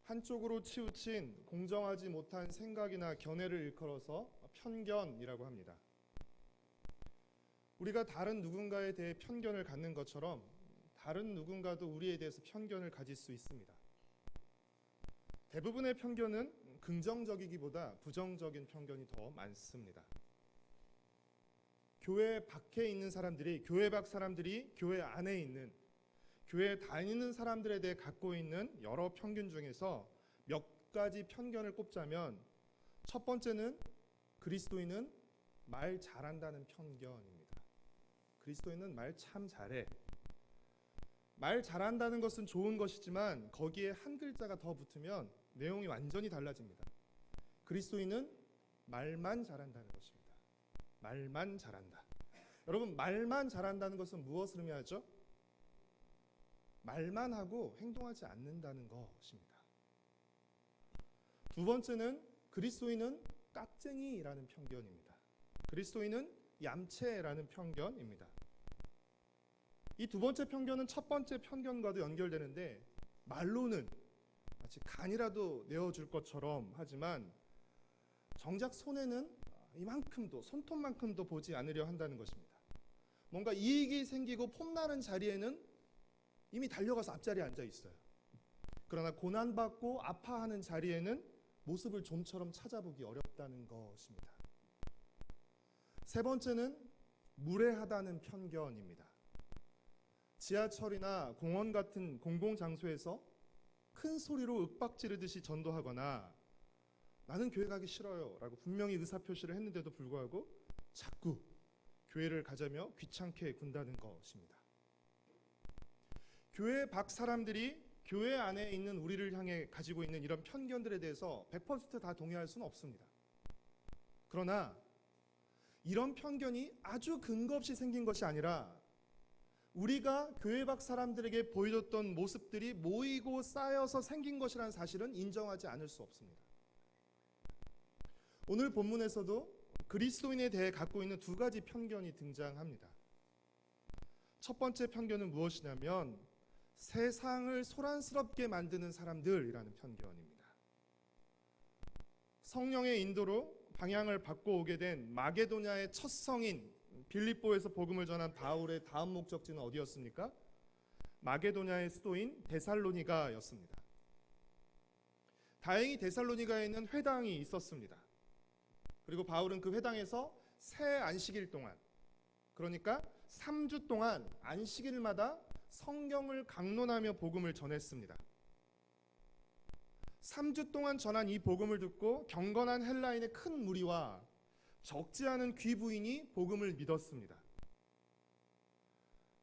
한쪽으로 치우친 공정하지 못한 생각이나 견해를 일컬어서 편견이라고 합니다. 우리가 다른 누군가에 대해 편견을 갖는 것처럼 다른 누군가도 우리에 대해서 편견을 가질 수 있습니다. 대부분의 편견은 긍정적이기보다 부정적인 편견이 더 많습니다. 교회 밖에 있는 사람들이, 교회 밖 사람들이 교회 안에 있는, 교회에 다니는 사람들에 대해 갖고 있는 여러 편견 중에서 몇 가지 편견을 꼽자면, 첫 번째는 그리스도인은 말 잘한다는 편견입니다. 그리스도인은 말 참 잘해. 말 잘한다는 것은 좋은 것이지만 거기에 한 글자가 더 붙으면 내용이 완전히 달라집니다. 그리스도인은 말만 잘한다는 것입니다. 말만 잘한다. 여러분, 말만 잘한다는 것은 무엇을 의미하죠? 말만 하고 행동하지 않는다는 것입니다. 두 번째는 그리스도인은 깍쟁이라는 편견입니다. 그리스도인은 얌체라는 편견입니다. 이 두 번째 편견은 첫 번째 편견과도 연결되는데, 말로는 마치 간이라도 내어줄 것처럼 하지만 정작 손에는 이만큼도, 손톱만큼도 보지 않으려 한다는 것입니다. 뭔가 이익이 생기고 폼나는 자리에는 이미 달려가서 앞자리에 앉아 있어요. 그러나 고난받고 아파하는 자리에는 모습을 좀처럼 찾아보기 어렵다는 것입니다. 세 번째는 무례하다는 편견입니다. 지하철이나 공원 같은 공공장소에서 큰 소리로 윽박지르듯이 전도하거나 나는 교회 가기 싫어요 라고 분명히 의사표시를 했는데도 불구하고 자꾸 교회를 가자며 귀찮게 군다는 것입니다. 교회 밖 사람들이 교회 안에 있는 우리를 향해 가지고 있는 이런 편견들에 대해서 100% 다 동의할 수는 없습니다. 그러나 이런 편견이 아주 근거 없이 생긴 것이 아니라 우리가 교회 밖 사람들에게 보여줬던 모습들이 모이고 쌓여서 생긴 것이라는 사실은 인정하지 않을 수 없습니다. 오늘 본문에서도 그리스도인에 대해 갖고 있는 두 가지 편견이 등장합니다. 첫 번째 편견은 무엇이냐면 세상을 소란스럽게 만드는 사람들이라는 편견입니다. 성령의 인도로 방향을 바꿔오게 된 마게도냐의 첫 성인 빌립보에서 복음을 전한 바울의 다음 목적지는 어디였습니까? 마게도냐의 수도인 데살로니가였습니다. 다행히 데살로니가에는 회당이 있었습니다. 그리고 바울은 그 회당에서 새 안식일 동안, 그러니까 3주 동안 안식일마다 성경을 강론하며 복음을 전했습니다. 3주 동안 전한 이 복음을 듣고 경건한 헬라인의 큰 무리와 적지 않은 귀부인이 복음을 믿었습니다.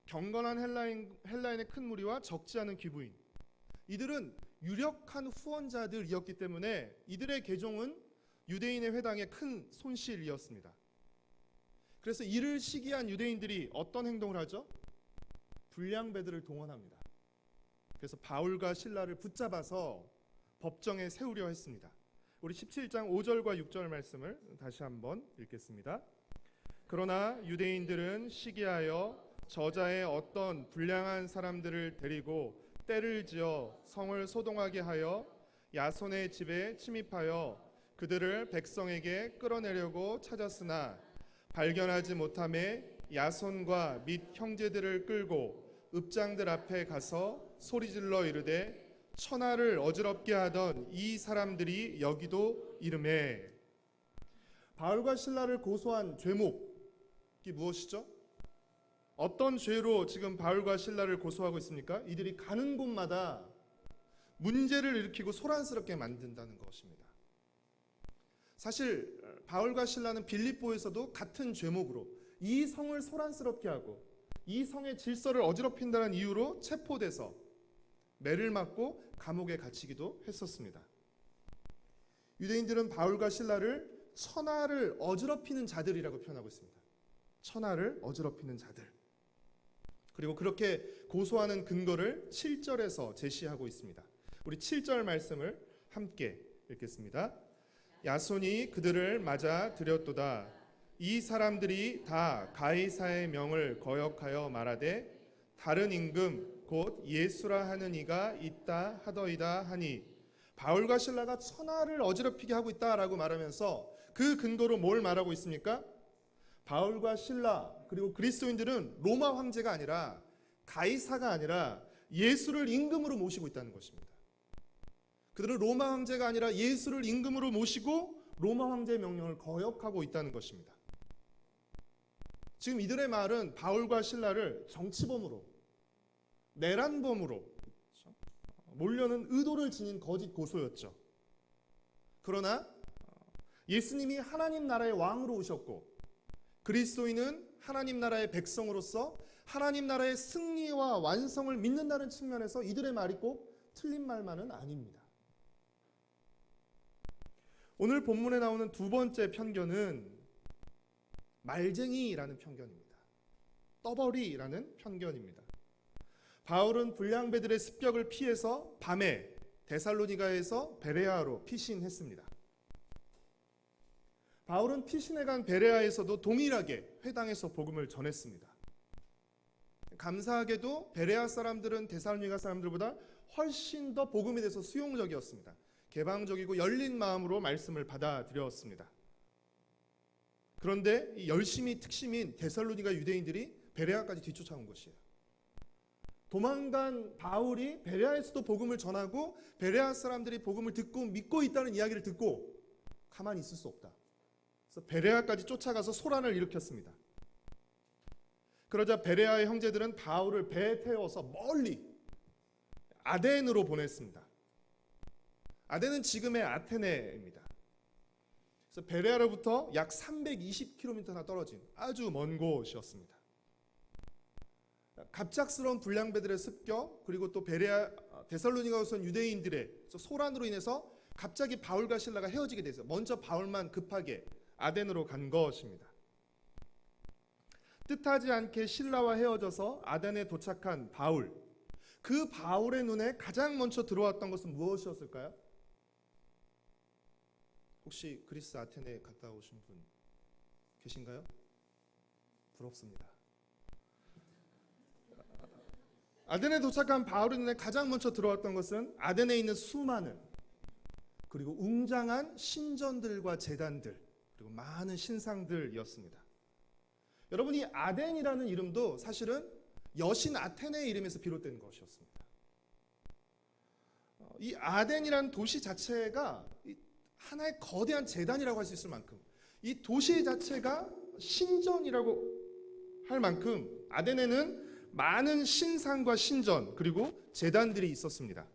경건한 헬라인의 큰 무리와 적지 않은 귀부인, 이들은 유력한 후원자들이었기 때문에 이들의 개종은 유대인의 회당의 큰 손실이었습니다. 그래서 이를 시기한 유대인들이 어떤 행동을 하죠? 불량배들을 동원합니다. 그래서 바울과 실라를 붙잡아서 법정에 세우려 했습니다. 우리 17장 5절과 6절 말씀을 다시 한번 읽겠습니다. 그러나 유대인들은 시기하여 저자의 어떤 불량한 사람들을 데리고 떼를 지어 성을 소동하게 하여 야손의 집에 침입하여 그들을 백성에게 끌어내려고 찾았으나 발견하지 못함에 야손과 및 형제들을 끌고 읍장들 앞에 가서 소리질러 이르되 천하를 어지럽게 하던 이 사람들이 여기도 이르매. 바울과 실라를 고소한 죄목이 무엇이죠? 어떤 죄로 지금 바울과 실라를 고소하고 있습니까? 이들이 가는 곳마다 문제를 일으키고 소란스럽게 만든다는 것입니다. 사실 바울과 실라는 빌립보에서도 같은 죄목으로 이 성을 소란스럽게 하고 이 성의 질서를 어지럽힌다는 이유로 체포돼서 매를 맞고 감옥에 갇히기도 했었습니다. 유대인들은 바울과 실라를 천하를 어지럽히는 자들이라고 표현하고 있습니다. 천하를 어지럽히는 자들. 그리고 그렇게 고소하는 근거를 7절에서 제시하고 있습니다. 우리 7절 말씀을 함께 읽겠습니다. 야손이 그들을 맞아 들였도다. 이 사람들이 다 가이사의 명을 거역하여 말하되 다른 임금 곧 예수라 하는 이가 있다 하더이다 하니 바울과 신라가 천하를 어지럽히게 하고 있다라고 말하면서 그 근거로 뭘 말하고 있습니까? 바울과 신라 그리고 그리스도인들은 로마 황제가 아니라 가이사가 아니라 예수를 임금으로 모시고 있다는 것입니다. 그들은 로마 황제가 아니라 예수를 임금으로 모시고 로마 황제의 명령을 거역하고 있다는 것입니다. 지금 이들의 말은 바울과 신라를 정치범으로, 내란범으로 몰려는 의도를 지닌 거짓 고소였죠. 그러나 예수님이 하나님 나라의 왕으로 오셨고 그리스도인은 하나님 나라의 백성으로서 하나님 나라의 승리와 완성을 믿는다는 측면에서 이들의 말이 꼭 틀린 말만은 아닙니다. 오늘 본문에 나오는 두 번째 편견은 말쟁이라는 편견입니다. 떠벌이라는 편견입니다. 바울은 불량배들의 습격을 피해서 밤에 데살로니가에서 베레아로 피신했습니다. 바울은 피신해 간 베레아에서도 동일하게 회당에서 복음을 전했습니다. 감사하게도 베레아 사람들은 데살로니가 사람들보다 훨씬 더 복음에 대해서 수용적이었습니다. 개방적이고 열린 마음으로 말씀을 받아들였습니다. 그런데 이 열심히 특심인 데살로니가 유대인들이 베레아까지 뒤쫓아온 것이에요. 도망간 바울이 베레아에서도 복음을 전하고 베레아 사람들이 복음을 듣고 믿고 있다는 이야기를 듣고 가만히 있을 수 없다. 그래서 베레아까지 쫓아가서 소란을 일으켰습니다. 그러자 베레아의 형제들은 바울을 배에 태워서 멀리 아덴으로 보냈습니다. 아덴은 지금의 아테네입니다. 그래서 베레아로부터 약 320km나 떨어진 아주 먼 곳이었습니다. 갑작스러운 불량배들의 습격 그리고 또 베레아 데살로니가에 선 유대인들의 소란으로 인해서 갑자기 바울과 신라가 헤어지게 돼서 먼저 바울만 급하게 아덴으로 간 것입니다. 뜻하지 않게 신라와 헤어져서 아덴에 도착한 바울, 그 바울의 눈에 가장 먼저 들어왔던 것은 무엇이었을까요? 혹시 그리스 아테네에 갔다 오신 분 계신가요? 부럽습니다. 아덴에 도착한 바울의 눈에 가장 먼저 들어왔던 것은 아덴에 있는 수많은 그리고 웅장한 신전들과 제단들 그리고 많은 신상들이었습니다. 여러분, 이 아덴이라는 이름도 사실은 여신 아테네의 이름에서 비롯된 것이었습니다. 이 아덴이라는 도시 자체가 하나의 거대한 제단이라고 할 수 있을 만큼 이 도시 자체가 신전이라고 할 만큼 아덴에는 많은 신상과 신전 그리고 제단들이 있었습니다.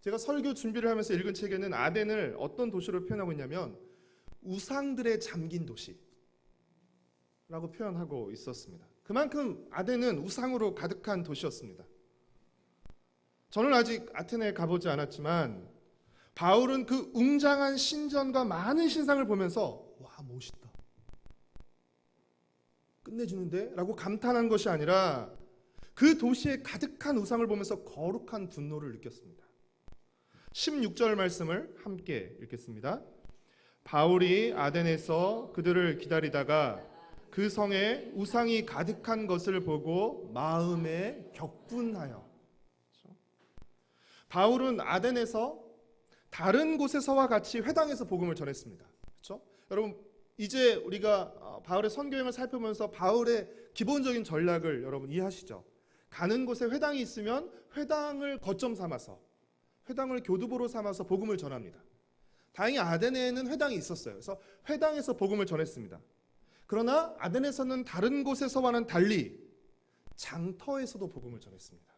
제가 설교 준비를 하면서 읽은 책에는 아덴을 어떤 도시로 표현하고 있냐면 우상들에 잠긴 도시라고 표현하고 있었습니다. 그만큼 아덴은 우상으로 가득한 도시였습니다. 저는 아직 아테네에 가보지 않았지만 바울은 그 웅장한 신전과 많은 신상을 보면서 와, 멋있다, 끝내주는데? 라고 감탄한 것이 아니라 그 도시에 가득한 우상을 보면서 거룩한 분노를 느꼈습니다. 16절 말씀을 함께 읽겠습니다. 바울이 아덴에서 그들을 기다리다가 그 성에 우상이 가득한 것을 보고 마음에 격분하여. 바울은 아덴에서 다른 곳에서와 같이 회당에서 복음을 전했습니다. 그렇죠? 여러분, 이제 우리가 바울의 선교행을 살펴보면서 바울의 기본적인 전략을 여러분 이해하시죠? 가는 곳에 회당이 있으면 회당을 거점 삼아서, 회당을 교두보로 삼아서 복음을 전합니다. 다행히 아덴에는 회당이 있었어요. 그래서 회당에서 복음을 전했습니다. 그러나 아덴에서는 다른 곳에서와는 달리 장터에서도 복음을 전했습니다.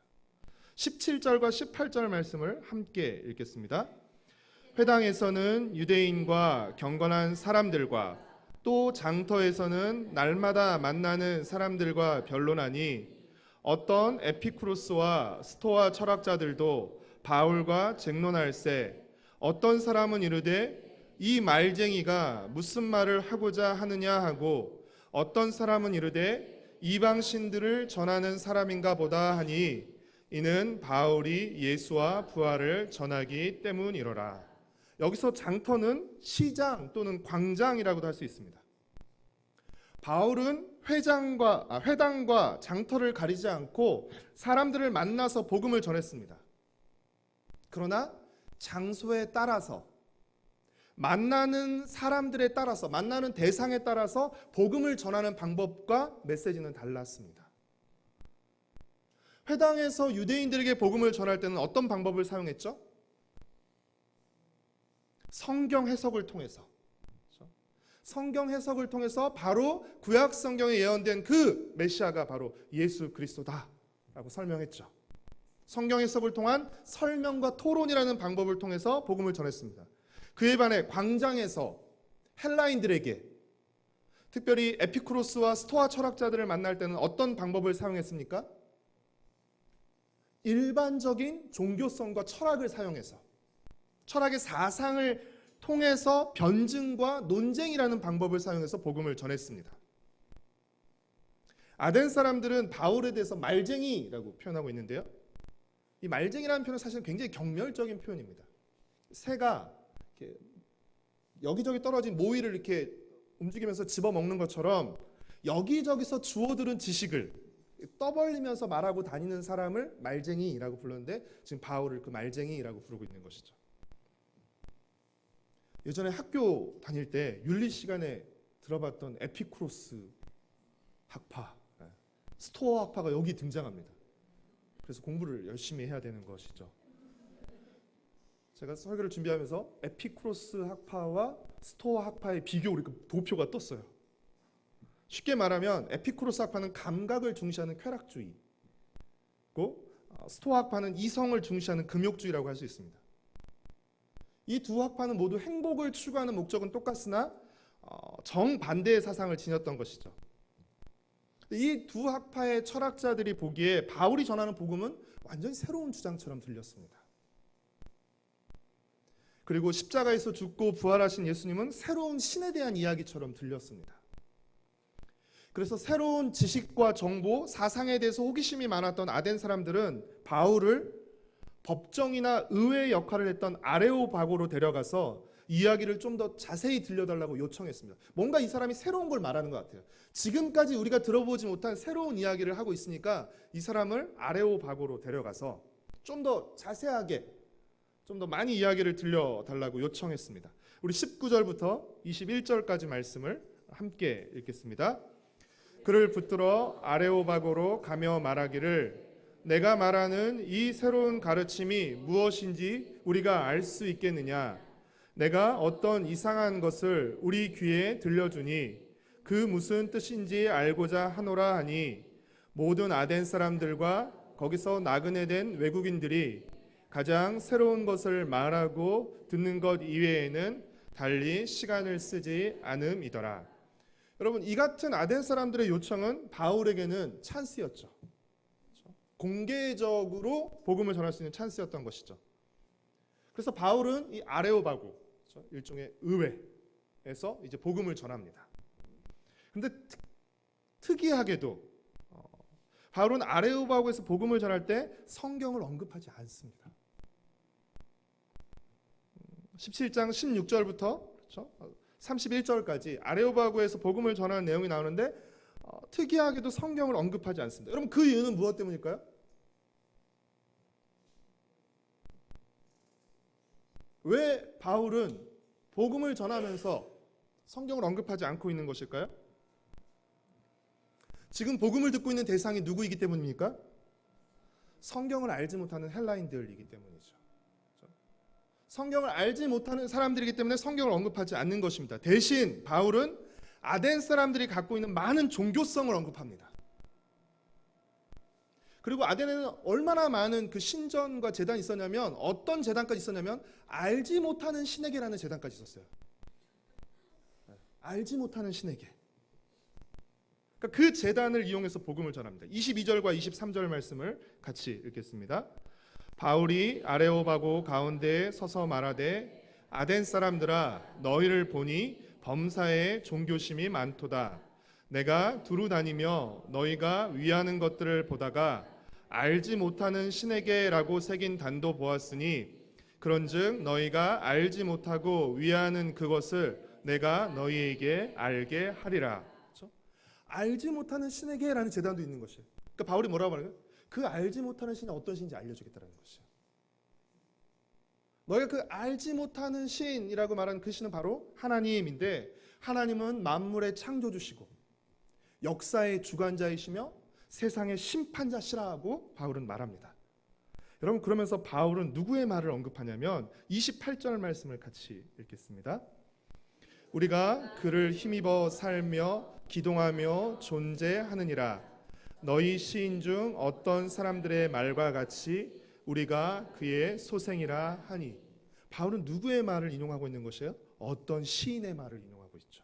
17절과 18절 말씀을 함께 읽겠습니다. 회당에서는 유대인과 경건한 사람들과 또 장터에서는 날마다 만나는 사람들과 변론하니 어떤 에피쿠로스와 스토아 철학자들도 바울과 쟁론할세 어떤 사람은 이르되 이 말쟁이가 무슨 말을 하고자 하느냐 하고 어떤 사람은 이르되 이방신들을 전하는 사람인가 보다 하니 이는 바울이 예수와 부활을 전하기 때문이로라. 여기서 장터는 시장 또는 광장이라고도 할 수 있습니다. 바울은 회당과 장터를 가리지 않고 사람들을 만나서 복음을 전했습니다. 그러나 장소에 따라서, 만나는 사람들에 따라서, 만나는 대상에 따라서 복음을 전하는 방법과 메시지는 달랐습니다. 회당에서 유대인들에게 복음을 전할 때는 어떤 방법을 사용했죠? 성경 해석을 통해서. 성경 해석을 통해서 바로 구약 성경에 예언된 그 메시아가 바로 예수 그리스도다라고 설명했죠. 성경 해석을 통한 설명과 토론이라는 방법을 통해서 복음을 전했습니다. 그에 반해 광장에서 헬라인들에게, 특별히 에피쿠로스와 스토아 철학자들을 만날 때는 어떤 방법을 사용했습니까? 일반적인 종교성과 철학을 사용해서, 철학의 사상을 통해서 변증과 논쟁이라는 방법을 사용해서 복음을 전했습니다. 아덴 사람들은 바울에 대해서 말쟁이라고 표현하고 있는데요. 이 말쟁이라는 표현은 사실 굉장히 경멸적인 표현입니다. 새가 이렇게 여기저기 떨어진 모이를 이렇게 움직이면서 집어먹는 것처럼 여기저기서 주워들은 지식을 떠벌리면서 말하고 다니는 사람을 말쟁이라고 불렀는데, 지금 바울을 그 말쟁이라고 부르고 있는 것이죠. 예전에 학교 다닐 때 윤리 시간에 들어봤던 에피쿠로스 학파, 스토아 학파가 여기 등장합니다. 그래서 공부를 열심히 해야 되는 것이죠. 제가 설교를 준비하면서 에피쿠로스 학파와 스토아 학파의 비교 도표가 떴어요. 쉽게 말하면 에피쿠로스 학파는 감각을 중시하는 쾌락주의고, 스토아 학파는 이성을 중시하는 금욕주의라고 할 수 있습니다. 이 두 학파는 모두 행복을 추구하는 목적은 똑같으나 정반대의 사상을 지녔던 것이죠. 이 두 학파의 철학자들이 보기에 바울이 전하는 복음은 완전히 새로운 주장처럼 들렸습니다. 그리고 십자가에서 죽고 부활하신 예수님은 새로운 신에 대한 이야기처럼 들렸습니다. 그래서 새로운 지식과 정보, 사상에 대해서 호기심이 많았던 아덴 사람들은 바울을 법정이나 의회 역할을 했던 아레오바고로 데려가서 이야기를 좀 더 자세히 들려달라고 요청했습니다. 뭔가 이 사람이 새로운 걸 말하는 것 같아요. 지금까지 우리가 들어보지 못한 새로운 이야기를 하고 있으니까 이 사람을 아레오바고로 데려가서 좀 더 자세하게, 좀 더 많이 이야기를 들려달라고 요청했습니다. 우리 19절부터 21절까지 말씀을 함께 읽겠습니다. 그를 붙들어 아레오바고로 가며 말하기를, 내가 말하는 이 새로운 가르침이 무엇인지 우리가 알 수 있겠느냐? 내가 어떤 이상한 것을 우리 귀에 들려주니 그 무슨 뜻인지 알고자 하노라 하니, 모든 아덴 사람들과 거기서 나그네 된 외국인들이 가장 새로운 것을 말하고 듣는 것 이외에는 달리 시간을 쓰지 않음이더라. 여러분, 이 같은 아덴 사람들의 요청은 바울에게는 찬스였죠. 공개적으로 복음을 전할 수 있는 찬스였던 것이죠. 그래서 바울은 이 아레오바고, 일종의 의회에서 이제 복음을 전합니다. 그런데 특이하게도 바울은 아레오바고에서 복음을 전할 때 성경을 언급하지 않습니다. 17장 16절부터 31절까지 아레오바고에서 복음을 전하는 내용이 나오는데 특이하게도 성경을 언급하지 않습니다. 여러분, 그 이유는 무엇 때문일까요? 왜 바울은 복음을 전하면서 성경을 언급하지 않고 있는 것일까요? 지금 복음을 듣고 있는 대상이 누구이기 때문입니까? 성경을 알지 못하는 헬라인들이기 때문이죠. 성경을 알지 못하는 사람들이기 때문에 성경을 언급하지 않는 것입니다. 대신 바울은 아덴 사람들이 갖고 있는 많은 종교성을 언급합니다. 그리고 아덴에는 얼마나 많은 그 신전과 제단이 있었냐면, 어떤 제단까지 있었냐면 알지 못하는 신에게라는 제단까지 있었어요. 알지 못하는 신에게. 그러니까 그 제단을 이용해서 복음을 전합니다. 22절과 23절 말씀을 같이 읽겠습니다. 바울이 아레오바고 가운데에 서서 말하되, 아덴 사람들아, 너희를 보니 범사에 종교심이 많도다. 내가 두루 다니며 너희가 위하는 것들을 보다가 알지 못하는 신에게라고 새긴 단도 보았으니, 그런즉 너희가 알지 못하고 위하는 그것을 내가 너희에게 알게 하리라. 그렇죠? 알지 못하는 신에게라는 제단도 있는 것이에요. 그러니까 바울이 뭐라고 말해요? 그 알지 못하는 신이 어떤 신인지 알려주겠다는 것이에요. 너희가 그 알지 못하는 신이라고 말하는 그 신은 바로 하나님인데, 하나님은 만물의 창조주시고 역사의 주관자이시며 세상의 심판자시라고 바울은 말합니다. 여러분, 그러면서 바울은 누구의 말을 언급하냐면 28절 말씀을 같이 읽겠습니다. 우리가 그를 힘입어 살며 기동하며 존재하느니라. 너희 시인 중 어떤 사람들의 말과 같이 우리가 그의 소생이라 하니. 바울은 누구의 말을 인용하고 있는 것이에요? 어떤 시인의 말을 인용하고 있죠.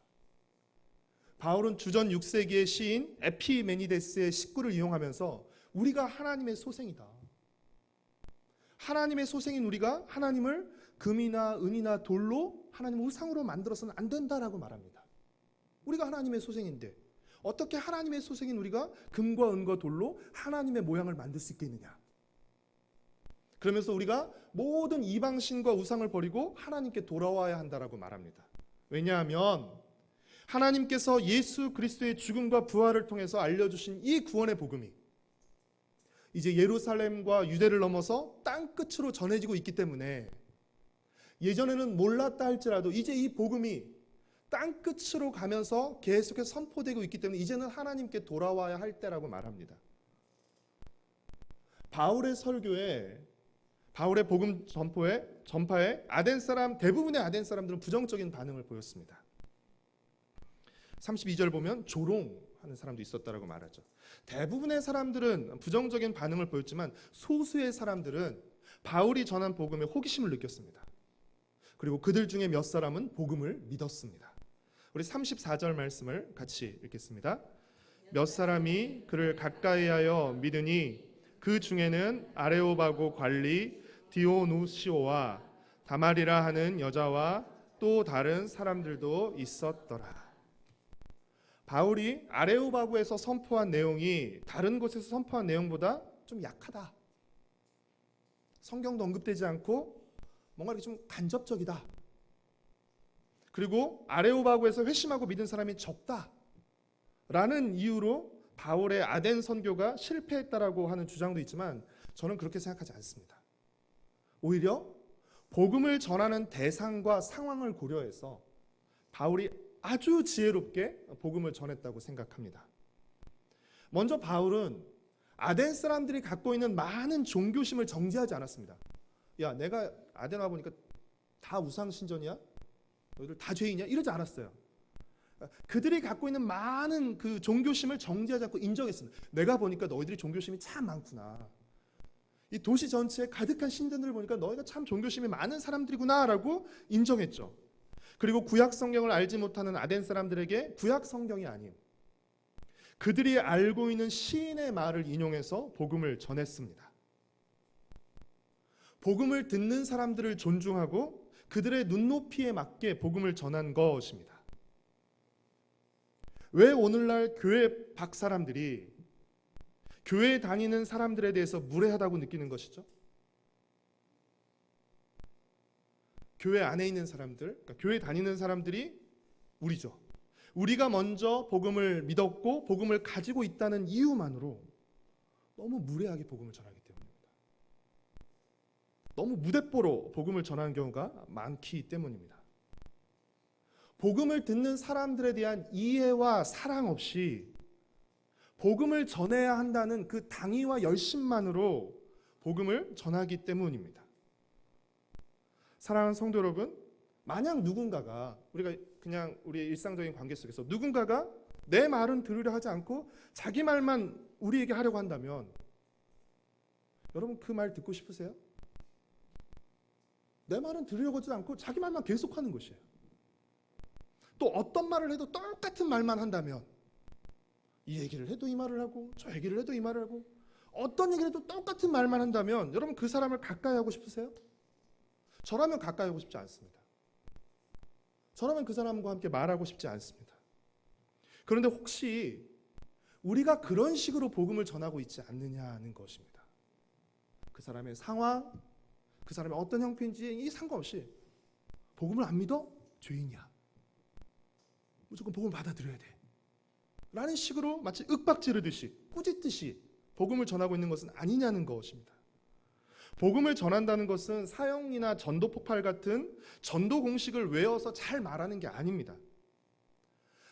바울은 주전 6세기의 시인 에피메니데스의 식구를 이용하면서 우리가 하나님의 소생이다, 하나님의 소생인 우리가 하나님을 금이나 은이나 돌로 하나님 우상으로 만들어서는 안 된다라고 말합니다. 우리가 하나님의 소생인데 어떻게 하나님의 소생인 우리가 금과 은과 돌로 하나님의 모양을 만들 수 있겠느냐. 그러면서 우리가 모든 이방신과 우상을 버리고 하나님께 돌아와야 한다라고 말합니다. 왜냐하면 하나님께서 예수 그리스도의 죽음과 부활을 통해서 알려주신 이 구원의 복음이 이제 예루살렘과 유대를 넘어서 땅끝으로 전해지고 있기 때문에, 예전에는 몰랐다 할지라도 이제 이 복음이 땅끝으로 가면서 계속해서 선포되고 있기 때문에 이제는 하나님께 돌아와야 할 때라고 말합니다. 바울의 설교에, 바울의 복음 전파에 대부분의 아덴 사람들은 부정적인 반응을 보였습니다. 32절 보면 조롱하는 사람도 있었다라고 말하죠. 대부분의 사람들은 부정적인 반응을 보였지만 소수의 사람들은 바울이 전한 복음에 호기심을 느꼈습니다. 그리고 그들 중에 몇 사람은 복음을 믿었습니다. 우리 34절 말씀을 같이 읽겠습니다. 몇 사람이 그를 가까이하여 믿으니 그 중에는 아레오바고 관리 디오누시오와 다말이라 하는 여자와 또 다른 사람들도 있었더라. 바울이 아레오바고에서 선포한 내용이 다른 곳에서 선포한 내용보다 좀 약하다, 성경도 언급되지 않고 뭔가 이렇게 좀 간접적이다, 그리고 아레오바고에서 회심하고 믿은 사람이 적다라는 이유로 바울의 아덴 선교가 실패했다라고 하는 주장도 있지만 저는 그렇게 생각하지 않습니다. 오히려 복음을 전하는 대상과 상황을 고려해서 바울이 아주 지혜롭게 복음을 전했다고 생각합니다. 먼저 바울은 아덴 사람들이 갖고 있는 많은 종교심을 정죄하지 않았습니다. 야, 내가 아덴 와보니까 다 우상신전이야? 너희들 다 죄인이야? 이러지 않았어요. 그들이 갖고 있는 많은 그 종교심을 정죄하지 않고 인정했습니다. 내가 보니까 너희들이 종교심이 참 많구나. 이 도시 전체에 가득한 신전들을 보니까 너희가 참 종교심이 많은 사람들이구나 라고 인정했죠. 그리고 구약 성경을 알지 못하는 아덴 사람들에게 구약 성경이 아닌 그들이 알고 있는 시인의 말을 인용해서 복음을 전했습니다. 복음을 듣는 사람들을 존중하고 그들의 눈높이에 맞게 복음을 전한 것입니다. 왜 오늘날 교회 밖 사람들이 교회 다니는 사람들에 대해서 무례하다고 느끼는 것이죠? 교회 안에 있는 사람들, 그러니까 교회 다니는 사람들이 우리죠. 우리가 먼저 복음을 믿었고 복음을 가지고 있다는 이유만으로 너무 무례하게 복음을 전하기 때문입니다. 너무 무대뽀로 복음을 전하는 경우가 많기 때문입니다. 복음을 듣는 사람들에 대한 이해와 사랑 없이 복음을 전해야 한다는 그 당위와 열심만으로 복음을 전하기 때문입니다. 사랑하는 성도 여러분, 만약 누군가가 우리가 그냥 우리의 일상적인 관계 속에서 누군가가 내 말은 들으려 하지 않고 자기 말만 우리에게 하려고 한다면 여러분 그 말 듣고 싶으세요? 내 말은 들으려고 하지 않고 자기 말만 계속하는 것이에요. 또 어떤 말을 해도 똑같은 말만 한다면 이 얘기를 해도 이 말을 하고 저 얘기를 해도 이 말을 하고 어떤 얘기를 해도 똑같은 말만 한다면 여러분 그 사람을 가까이 하고 싶으세요? 저라면 가까이 하고 싶지 않습니다. 저라면 그 사람과 함께 말하고 싶지 않습니다. 그런데 혹시 우리가 그런 식으로 복음을 전하고 있지 않느냐는 것입니다. 그 사람의 상황, 그 사람의 어떤 형편인지 상관없이 복음을 안 믿어? 죄인이야. 무조건 복음을 받아들여야 돼. 라는 식으로 마치 윽박 지르듯이 꾸짖듯이 복음을 전하고 있는 것은 아니냐는 것입니다. 복음을 전한다는 것은 사형이나 전도 폭발 같은 전도 공식을 외워서 잘 말하는 게 아닙니다.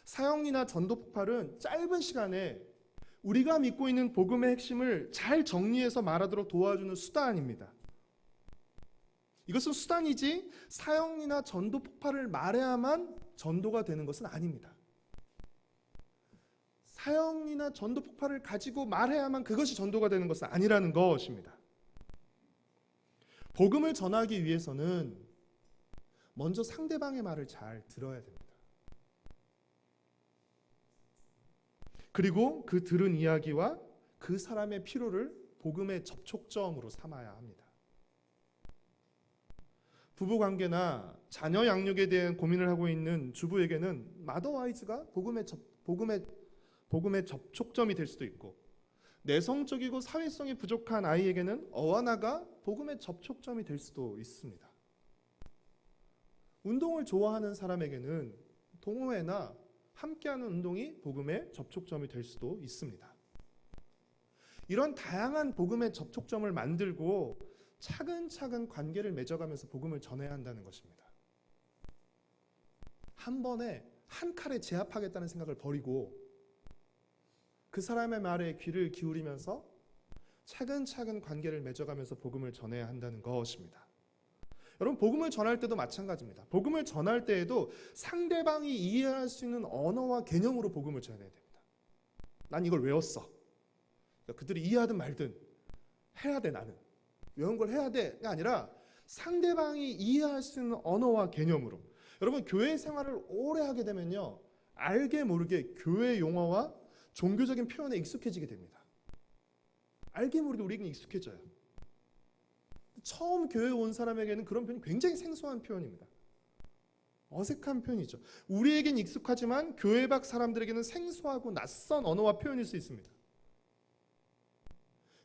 사형이나 전도 폭발은 짧은 시간에 우리가 믿고 있는 복음의 핵심을 잘 정리해서 말하도록 도와주는 수단입니다. 이것은 수단이지 사형이나 전도 폭발을 말해야만 전도가 되는 것은 아닙니다. 사형이나 전도 폭발을 가지고 말해야만 그것이 전도가 되는 것은 아니라는 것입니다. 복음을 전하기 위해서는 먼저 상대방의 말을 잘 들어야 됩니다. 그리고 그 들은 이야기와 그 사람의 필요를 복음의 접촉점으로 삼아야 합니다. 부부관계나 자녀 양육에 대한 고민을 하고 있는 주부에게는 마더와이즈가 복음의 접촉점이 될 수도 있고, 내성적이고 사회성이 부족한 아이에게는 어와나가 복음의 접촉점이 될 수도 있습니다. 운동을 좋아하는 사람에게는 동호회나 함께하는 운동이 복음의 접촉점이 될 수도 있습니다. 이런 다양한 복음의 접촉점을 만들고 차근차근 관계를 맺어가면서 복음을 전해야 한다는 것입니다. 한 번에 한 칼에 제압하겠다는 생각을 버리고 그 사람의 말에 귀를 기울이면서 차근차근 관계를 맺어가면서 복음을 전해야 한다는 것입니다. 여러분, 복음을 전할 때도 마찬가지입니다. 복음을 전할 때에도 상대방이 이해할 수 있는 언어와 개념으로 복음을 전해야 됩니다. 난 이걸 외웠어. 그들이 이해하든 말든 해야 돼. 나는 외운 걸 해야 돼가 아니라 상대방이 이해할 수 있는 언어와 개념으로. 여러분, 교회 생활을 오래 하게 되면요, 알게 모르게 교회 용어와 종교적인 표현에 익숙해지게 됩니다. 알게 모르게 우리는 익숙해져요. 처음 교회에 온 사람에게는 그런 표현이 굉장히 생소한 표현입니다. 어색한 표현이죠. 우리에겐 익숙하지만 교회 밖 사람들에게는 생소하고 낯선 언어와 표현일 수 있습니다.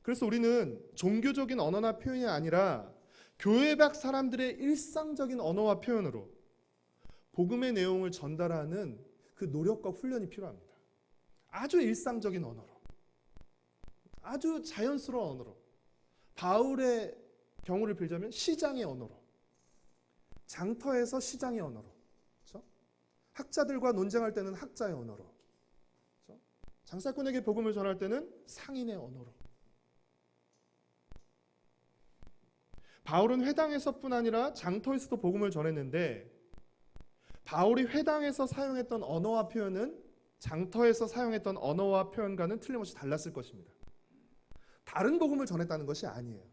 그래서 우리는 종교적인 언어나 표현이 아니라 교회 밖 사람들의 일상적인 언어와 표현으로 복음의 내용을 전달하는 그 노력과 훈련이 필요합니다. 아주 일상적인 언어로, 아주 자연스러운 언어로, 바울의 경우를 빌자면 시장의 언어로, 장터에서 시장의 언어로, 그렇죠? 학자들과 논쟁할 때는 학자의 언어로, 그렇죠? 장사꾼에게 복음을 전할 때는 상인의 언어로. 바울은 회당에서뿐 아니라 장터에서도 복음을 전했는데, 바울이 회당에서 사용했던 언어와 표현은 장터에서 사용했던 언어와 표현과는 틀림없이 달랐을 것입니다. 다른 복음을 전했다는 것이 아니에요.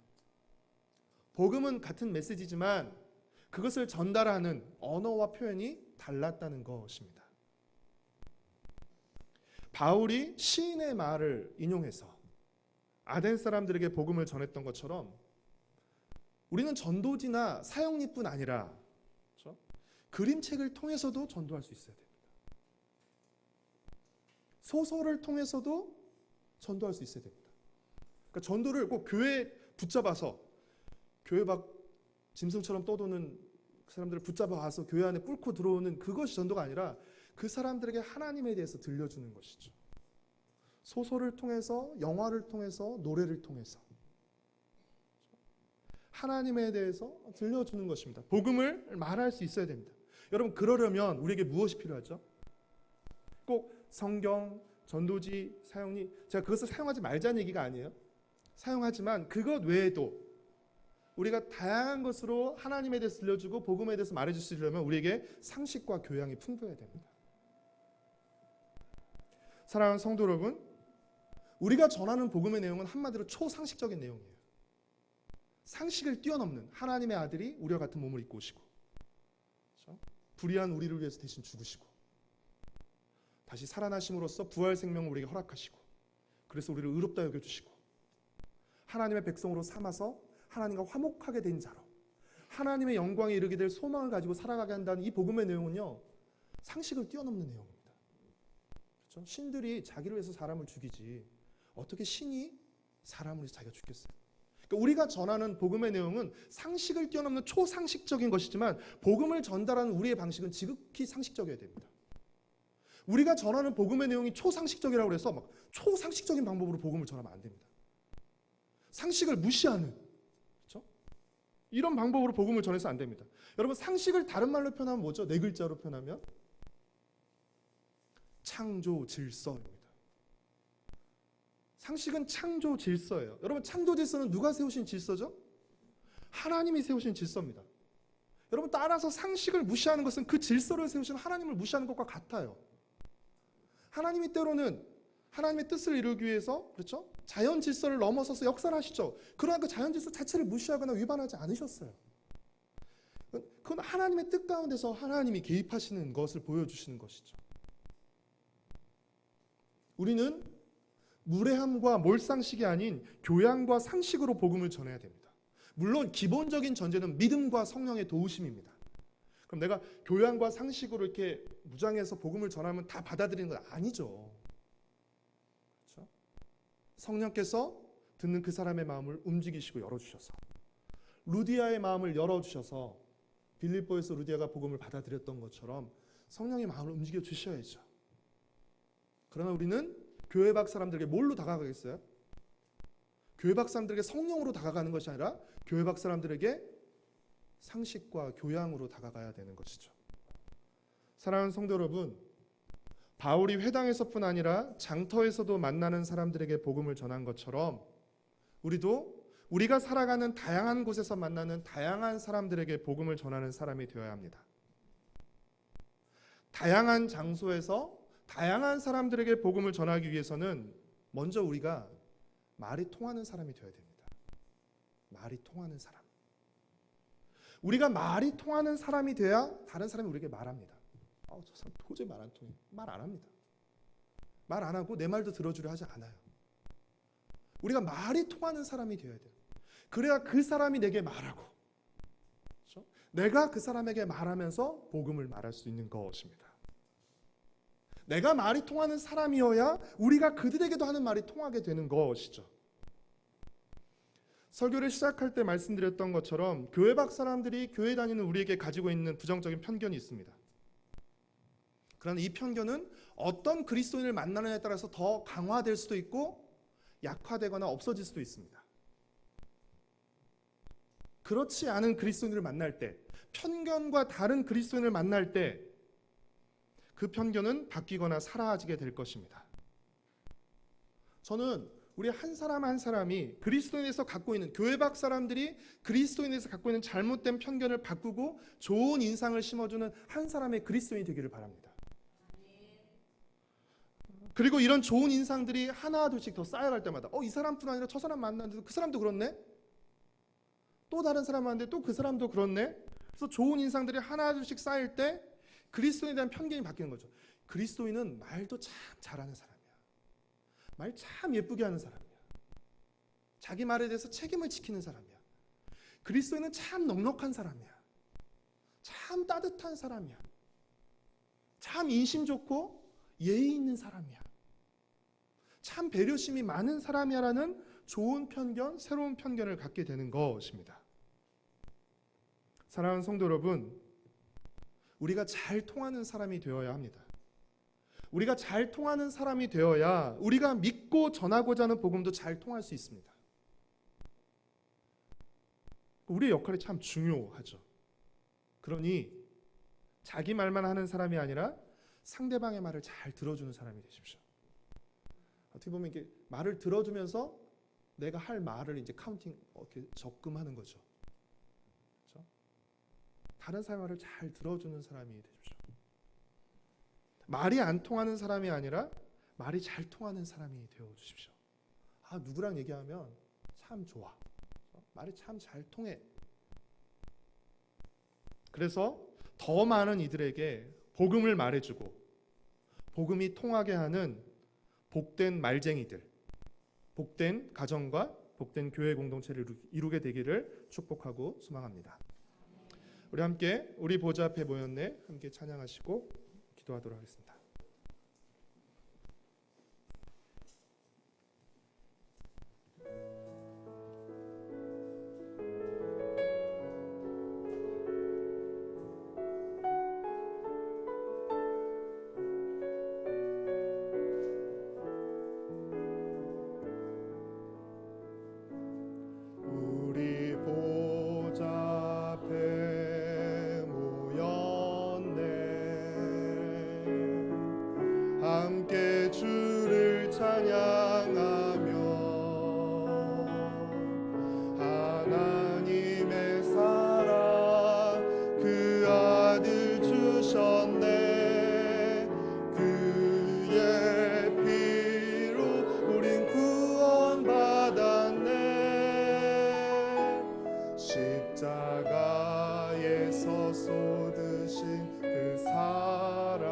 복음은 같은 메시지지만 그것을 전달하는 언어와 표현이 달랐다는 것입니다. 바울이 시인의 말을 인용해서 아덴 사람들에게 복음을 전했던 것처럼 우리는 전도지나 사형리뿐 아니라, 그렇죠? 그림책을 통해서도 전도할 수 있어야 됩니다. 소설을 통해서도 전도할 수 있어야 됩니다. 그러니까 전도를 꼭 교회에 붙잡아서 교회 밖 짐승처럼 떠도는 그 사람들을 붙잡아 와서 교회 안에 뚫고 들어오는 그것이 전도가 아니라 그 사람들에게 하나님에 대해서 들려주는 것이죠. 소설을 통해서, 영화를 통해서, 노래를 통해서 하나님에 대해서 들려주는 것입니다. 복음을 말할 수 있어야 됩니다. 여러분, 그러려면 우리에게 무엇이 필요하죠? 꼭 성경, 전도지, 사용리, 제가 그것을 사용하지 말자는 얘기가 아니에요. 사용하지만 그것 외에도 우리가 다양한 것으로 하나님에 대해서 들려주고 복음에 대해서 말해줄 수 있으려면 우리에게 상식과 교양이 풍부해야 됩니다. 사랑하는 성도 여러분, 우리가 전하는 복음의 내용은 한마디로 초상식적인 내용이에요. 상식을 뛰어넘는 하나님의 아들이 우리와 같은 몸을 입고 오시고, 그렇죠? 불의한 우리를 위해서 대신 죽으시고 다시 살아나심으로써 부활 생명을 우리에게 허락하시고, 그래서 우리를 의롭다 여겨주시고 하나님의 백성으로 삼아서 하나님과 화목하게 된 자로 하나님의 영광에 이르게 될 소망을 가지고 살아가게 한다는 이 복음의 내용은요, 상식을 뛰어넘는 내용입니다. 그렇죠? 신들이 자기를 위해서 사람을 죽이지 어떻게 신이 사람을 위해서 자기가 죽겠어요? 그러니까 우리가 전하는 복음의 내용은 상식을 뛰어넘는 초상식적인 것이지만 복음을 전달하는 우리의 방식은 지극히 상식적이어야 됩니다. 우리가 전하는 복음의 내용이 초상식적이라고 해서 막 초상식적인 방법으로 복음을 전하면 안 됩니다. 상식을 무시하는, 그렇죠? 이런 방법으로 복음을 전해서 안 됩니다. 여러분, 상식을 다른 말로 표현하면 뭐죠? 네 글자로 표현하면 창조 질서입니다. 상식은 창조 질서예요. 여러분, 창조 질서는 누가 세우신 질서죠? 하나님이 세우신 질서입니다. 여러분, 따라서 상식을 무시하는 것은 그 질서를 세우신 하나님을 무시하는 것과 같아요. 하나님이 때로는 하나님의 뜻을 이루기 위해서, 그렇죠? 자연 질서를 넘어서서 역사를 하시죠. 그러나 그 자연 질서 자체를 무시하거나 위반하지 않으셨어요. 그건 하나님의 뜻 가운데서 하나님이 개입하시는 것을 보여주시는 것이죠. 우리는 무례함과 몰상식이 아닌 교양과 상식으로 복음을 전해야 됩니다. 물론 기본적인 전제는 믿음과 성령의 도우심입니다. 그럼 내가 교양과 상식으로 이렇게 무장해서 복음을 전하면 다 받아들이는 건 아니죠. 그렇죠? 성령께서 듣는 그 사람의 마음을 움직이시고 열어주셔서, 루디아의 마음을 열어주셔서 빌립보에서 루디아가 복음을 받아들였던 것처럼 성령의 마음을 움직여 주셔야죠. 그러나 우리는 교회 밖 사람들에게 뭘로 다가가겠어요? 교회 밖 사람들에게 성령으로 다가가는 것이 아니라 교회 밖 사람들에게 상식과 교양으로 다가가야 되는 것이죠. 사랑하는 성도 여러분, 바울이 회당에서뿐 아니라 장터에서도 만나는 사람들에게 복음을 전한 것처럼 우리도 우리가 살아가는 다양한 곳에서 만나는 다양한 사람들에게 복음을 전하는 사람이 되어야 합니다. 다양한 장소에서 다양한 사람들에게 복음을 전하기 위해서는 먼저 우리가 말이 통하는 사람이 되어야 됩니다. 말이 통하는 사람. 우리가 말이 통하는 사람이 돼야 다른 사람이 우리에게 말합니다. 저 사람 도저히 말 안 통해. 말 안 합니다. 말 안 하고 내 말도 들어주려 하지 않아요. 우리가 말이 통하는 사람이 되어야 돼요. 그래야 그 사람이 내게 말하고, 그렇죠? 내가 그 사람에게 말하면서 복음을 말할 수 있는 것입니다. 내가 말이 통하는 사람이어야 우리가 그들에게도 하는 말이 통하게 되는 것이죠. 설교를 시작할 때 말씀드렸던 것처럼 교회 밖 사람들이 교회 다니는 우리에게 가지고 있는 부정적인 편견이 있습니다. 그러나 이 편견은 어떤 그리스도인을 만나느냐에 따라서 더 강화될 수도 있고 약화되거나 없어질 수도 있습니다. 그렇지 않은 그리스도인을 만날 때, 편견과 다른 그리스도인을 만날 때 그 편견은 바뀌거나 사라지게 될 것입니다. 저는 우리 한 사람 한 사람이 그리스도인에서 갖고 있는, 교회 밖 사람들이 그리스도인에서 갖고 있는 잘못된 편견을 바꾸고 좋은 인상을 심어주는 한 사람의 그리스도인이 되기를 바랍니다. 그리고 이런 좋은 인상들이 하나 둘씩 더 쌓여갈 때마다 이 사람뿐 아니라 저 사람 만났는데도 그 사람도 그렇네? 또 다른 사람 만났는데 또 그 사람도 그렇네? 그래서 좋은 인상들이 하나 둘씩 쌓일 때 그리스도인에 대한 편견이 바뀌는 거죠. 그리스도인은 말도 참 잘하는 사람이야. 말 참 예쁘게 하는 사람이야. 자기 말에 대해서 책임을 지키는 사람이야. 그리스도인은 참 넉넉한 사람이야. 참 따뜻한 사람이야. 참 인심 좋고 예의 있는 사람이야. 참 배려심이 많은 사람이야라는 좋은 편견, 새로운 편견을 갖게 되는 것입니다. 사랑하는 성도 여러분, 우리가 잘 통하는 사람이 되어야 합니다. 우리가 잘 통하는 사람이 되어야 우리가 믿고 전하고자 하는 복음도 잘 통할 수 있습니다. 우리의 역할이 참 중요하죠. 그러니 자기 말만 하는 사람이 아니라 상대방의 말을 잘 들어주는 사람이 되십시오. 어떻게 보면 이렇게 말을 들어주면서 내가 할 말을 이제 카운팅, 이렇게 적금하는 거죠. 그렇죠? 다른 사람의 말을 잘 들어주는 사람이 되십시오. 말이 안 통하는 사람이 아니라 말이 잘 통하는 사람이 되어 주십시오. 누구랑 얘기하면 참 좋아. 말이 참 잘 통해. 그래서 더 많은 이들에게 복음을 말해주고 복음이 통하게 하는 복된 말쟁이들, 복된 가정과 복된 교회 공동체를 이루게 되기를 축복하고 소망합니다. 우리 함께 우리 보좌 앞에 모였네 함께 찬양하시고 기도하도록 하겠습니다. 우리 보좌 땅에서 쏟으신 그 사랑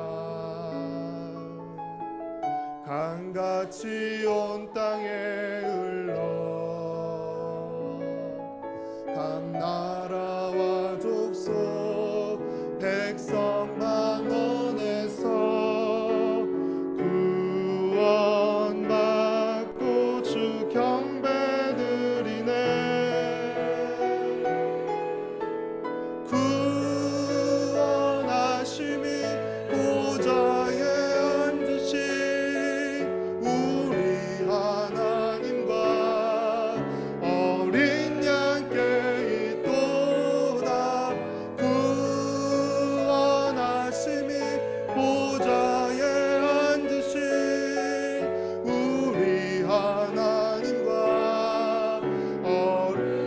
강같이 온 땅에 흘러 각 나라와 족속 백성 만원에서 구원받고 주 경배드리네. 구원하심이 보좌에 앉으신 우리 하나님과 어린 양께 있도다. 구원하심이 보좌에 앉으신 우리 하나님과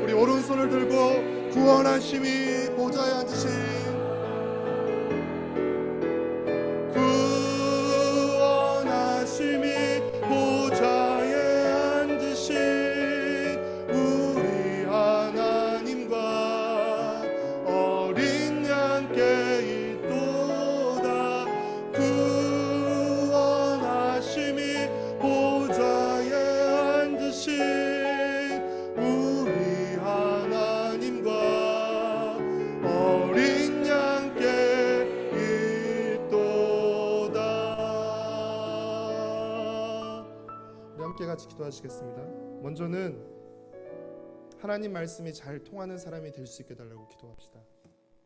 우리 오른손을 들고 구원하심이 보좌에 앉으신 구원하심이 보좌에 앉으신 우리 하나님과 어린 양께 있도다. 구원하심이 보좌에 앉으신 우리 하나님과 어린 양께 있도다. 우리 함께 같이 기도하시겠습니다. 먼저는 하나님 말씀이 잘 통하는 사람이 될 수 있게 달라고 기도합시다.